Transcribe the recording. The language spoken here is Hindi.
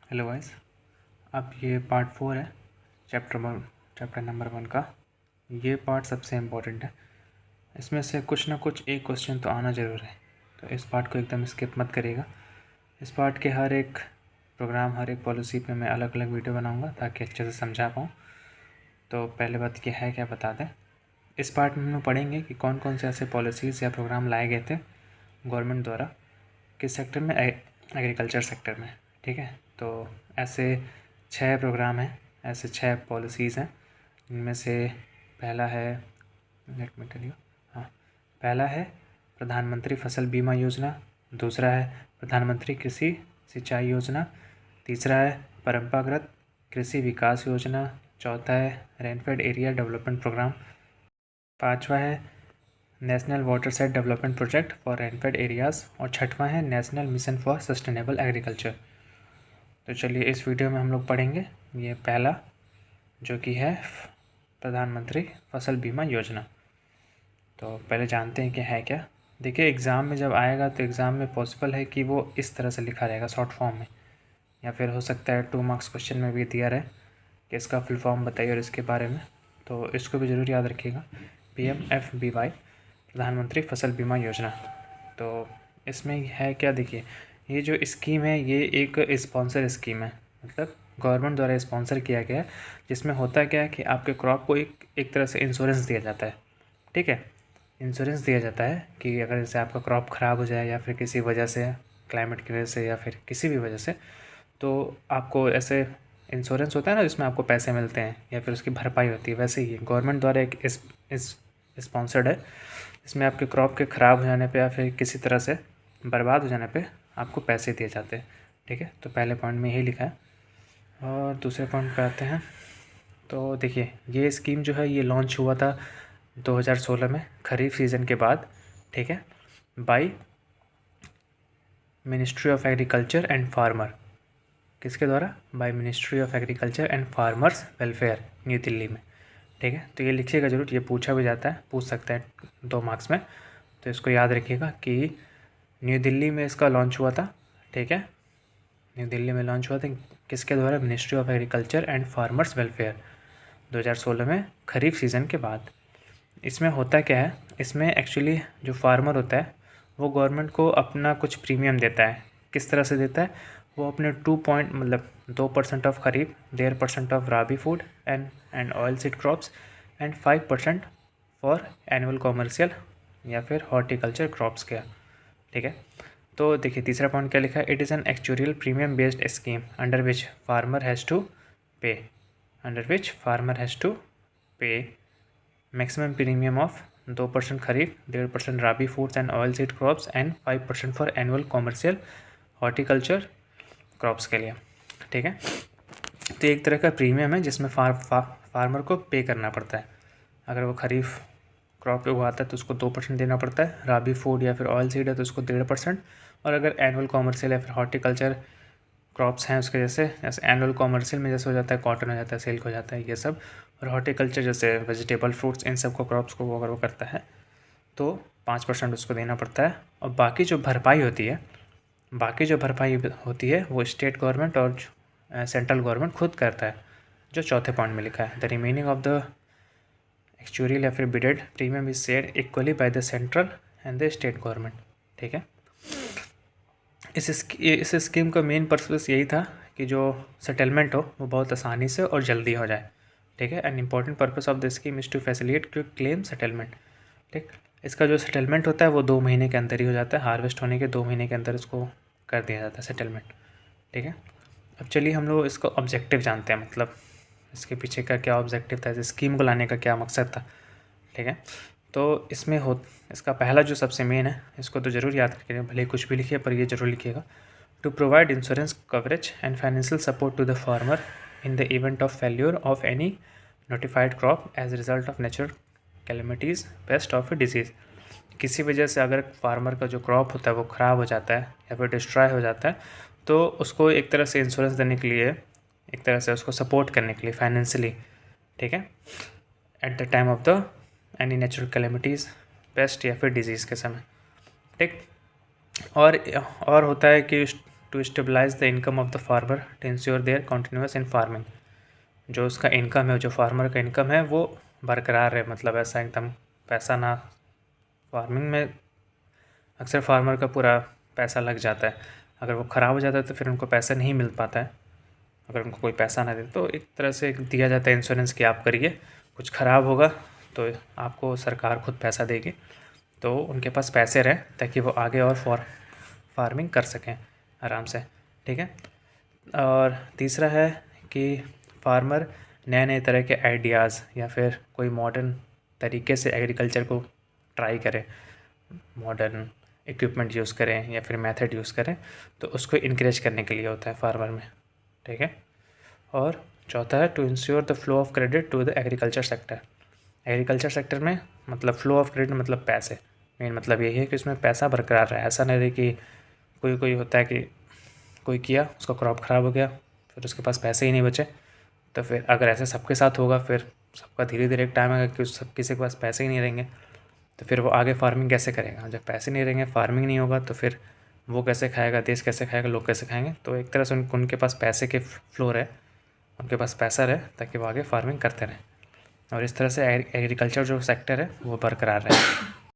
Hello guys. अब ये पार्ट 4 है चैप्टर नंबर 1 का। ये पार्ट सबसे इम्पोर्टेंट है। इसमें से कुछ ना कुछ एक क्वेश्चन तो आना ज़रूर है, तो इस पार्ट को एकदम स्किप मत करिएगा। इस पार्ट के हर एक प्रोग्राम, हर एक पॉलिसी पे मैं अलग अलग वीडियो बनाऊंगा ताकि अच्छे से समझा पाऊँ। तो पहले बात ये है, क्या बता दें, इस पार्ट में हम लोग पढ़ेंगे कि कौन कौन से ऐसे पॉलिसीज़ या प्रोग्राम लाए गए थे गवर्नमेंट द्वारा, किस सेक्टर में, एग्रीकल्चर सेक्टर में। ठीक है, तो ऐसे 6 प्रोग्राम हैं, ऐसे 6 पॉलिसीज़ हैं। इनमें से पहला है, लेट मी टेल यू, हाँ, पहला है प्रधानमंत्री फसल बीमा योजना। दूसरा है प्रधानमंत्री कृषि सिंचाई योजना। तीसरा है परंपरागत कृषि विकास योजना। चौथा है रेनफेड एरिया डेवलपमेंट प्रोग्राम। पांचवा है national watershed development project for rainfed areas. और छठवां है national mission for sustainable agriculture. तो चलिए इस वीडियो में हम लोग पढ़ेंगे ये पहला, जो कि है प्रधानमंत्री फसल बीमा योजना। तो पहले जानते हैं कि है क्या। देखिए, एग्ज़ाम में जब आएगा तो एग्ज़ाम में पॉसिबल है कि वो इस तरह से लिखा रहेगा शॉर्ट फॉर्म में, या फिर हो सकता है 2 मार्क्स क्वेश्चन में भी दिया रहे कि इसका फुल फॉर्म बताइए और इसके बारे में। तो इसको भी ज़रूर याद रखिएगा, PMFBY, प्रधानमंत्री फसल बीमा योजना। तो इसमें है क्या, देखिए, ये जो स्कीम है ये एक स्पॉन्सर स्कीम है, मतलब गवर्नमेंट द्वारा स्पॉन्सर किया गया है। जिसमें होता क्या है कि आपके क्रॉप को एक तरह से इंश्योरेंस दिया जाता है। ठीक है, इंश्योरेंस दिया जाता है कि अगर जैसे आपका क्रॉप ख़राब हो जाए या फिर किसी वजह से, क्लाइमेट की वजह से या फिर किसी भी वजह से, तो आपको ऐसे इंश्योरेंस होता है ना, जिसमें आपको पैसे मिलते हैं या फिर उसकी भरपाई होती है। वैसे ही गवर्नमेंट द्वारा एक इस स्पॉन्सर्ड है, इसमें आपके क्रॉप के ख़राब हो जाने पे या फिर किसी तरह से बर्बाद हो जाने पे आपको पैसे दिए जाते हैं। ठीक है, तो पहले पॉइंट में यही लिखा है। और दूसरे पॉइंट पे आते हैं। तो देखिए, ये स्कीम जो है ये लॉन्च हुआ था 2016 में, खरीफ सीज़न के बाद। ठीक है, by ministry of agriculture and farmer. किसके द्वारा? By ministry of agriculture and farmers welfare, new Delhi में। ठीक है, तो ये लिखिएगा ज़रूर, ये पूछा भी जाता है, पूछ सकता है 2 मार्क्स में। तो इसको याद रखिएगा कि न्यू दिल्ली में इसका लॉन्च हुआ था। ठीक है, न्यू दिल्ली में लॉन्च हुआ था, किसके द्वारा? Ministry of agriculture and farmers welfare, 2016 में खरीफ सीज़न के बाद। इसमें होता क्या है, इसमें एक्चुअली जो फार्मर होता है वो गवर्नमेंट को अपना कुछ प्रीमियम देता है। किस तरह से देता है? वो अपने 2% of kharif, 1.5% of rabi food and oil seed crops and 5% for annual commercial या फिर हॉर्टिकल्चर क्रॉप्स का। ठीक है, तो देखिए तीसरा पॉइंट क्या लिखा है, it is an actuarial premium based scheme under which farmer has to pay maximum premium of 2% kharif, 1.5% rabi foods and oil seed crops and 5% for annual commercial horticulture crops के लिए। ठीक है, तो एक तरह का प्रीमियम है जिसमें फार्मर को पे करना पड़ता है। अगर वो खरीफ क्रॉप उगाता है तो उसको 2% देना पड़ता है, राबी फूड या फिर ऑयल सीड है तो उसको 1.5%, और अगर एनुअल कॉमर्शियल या फिर हॉर्टिकल्चर क्रॉप्स हैं उसके जैसे एनुअल कॉमर्शियल में जैसे हो जाता है कॉटन हो जाता है, सिल्क हो जाता है, ये सब, और हॉर्टिकल्चर जैसे वेजिटेबल फ्रूट्स, इन सब को क्रॉप्स को अगर वो करता है तो 5% उसको देना पड़ता है। और बाकी जो भरपाई होती है वो स्टेट गवर्नमेंट और सेंट्रल गवर्नमेंट खुद करता है, जो चौथे पॉइंट में लिखा है, the remaining of the actuarial या फिर bidded premium is shared equally by the central and the state government. ठीक है, इस स्कीम का मेन पर्पस यही था कि जो सेटलमेंट हो वो बहुत आसानी से और जल्दी हो जाए। ठीक है, an important purpose of the scheme is to facilitate quick claim settlement. ठीक, इसका जो सेटलमेंट होता है वो 2 महीने के अंदर ही हो जाता है, हार्वेस्ट होने के 2 महीने के अंदर इसको कर दिया जाता है सेटलमेंट। ठीक है, अब चलिए हम लोग इसका ऑब्जेक्टिव जानते हैं, मतलब इसके पीछे का क्या ऑब्जेक्टिव था, इस स्कीम को लाने का क्या मकसद था। ठीक है, तो इसका पहला जो सबसे मेन है, इसको तो ज़रूर याद रखिएगा, भले ही कुछ भी लिखिए पर ये ज़रूर लिखिएगा, to provide insurance coverage and financial support to the farmer in the event of failure of any notified crop as result of natural calamities, pest of disease. किसी वजह से अगर फार्मर का जो क्रॉप होता है वो ख़राब हो जाता है या फिर डिस्ट्रॉय हो जाता है, तो उसको एक तरह से इंश्योरेंस देने के लिए, एक तरह से उसको सपोर्ट करने के लिए फाइनेंशियली, ठीक है, at the time of the any natural calamities, paste या फिर डिजीज़ के समय। ठीक, और होता है कि to stabilise the income of the farmer to ensure their continuous in farming. जो उसका इनकम है, जो फार्मर का इनकम है वो बरकरार है, मतलब ऐसा एकदम पैसा ना, फार्मिंग में अक्सर फार्मर का पूरा पैसा लग जाता है, अगर वो ख़राब हो जाता है तो फिर उनको पैसा नहीं मिल पाता है। अगर उनको कोई पैसा ना दे तो एक तरह से दिया जाता है इंश्योरेंस कि आप करिए, कुछ ख़राब होगा तो आपको सरकार खुद पैसा देगी, तो उनके पास पैसे रहें ताकि वो आगे और फार्मिंग कर सकें आराम से। ठीक है। और तीसरा है कि फार्मर नए नए तरह के आइडियाज़ या फिर कोई मॉडर्न तरीके से एग्रीकल्चर को ट्राई करें, मॉडर्न इक्विपमेंट यूज़ करें या फिर मेथड यूज़ करें, तो उसको इनक्रेज करने के लिए होता है फार्मर में। ठीक है। और चौथा है to ensure the flow of credit to the agriculture sector. Agriculture sector में मतलब फ्लो ऑफ क्रेडिट मतलब पैसे, मेन मतलब यही है कि उसमें पैसा बरकरार रहे। ऐसा नहीं रहे कि कोई कोई होता है कि कोई किया, उसका क्रॉप ख़राब हो गया, फिर उसके पास पैसे ही नहीं बचे, तो फिर अगर ऐसे सबके साथ होगा फिर सबका धीरे धीरे एक टाइम आएगा कि सब किसी के पास पैसे ही नहीं रहेंगे, तो फिर वो आगे फार्मिंग कैसे करेगा। जब पैसे नहीं रहेंगे, फार्मिंग नहीं होगा, तो फिर वो कैसे खाएगा, देश कैसे खाएगा, लोग कैसे खाएंगे। तो एक तरह से उनके पास पैसे के फ्लो रहे, उनके पास पैसा रहे ताकि वो आगे फार्मिंग करते रहें, और इस तरह से एग्रीकल्चर जो सेक्टर है वो बरकरार रहे।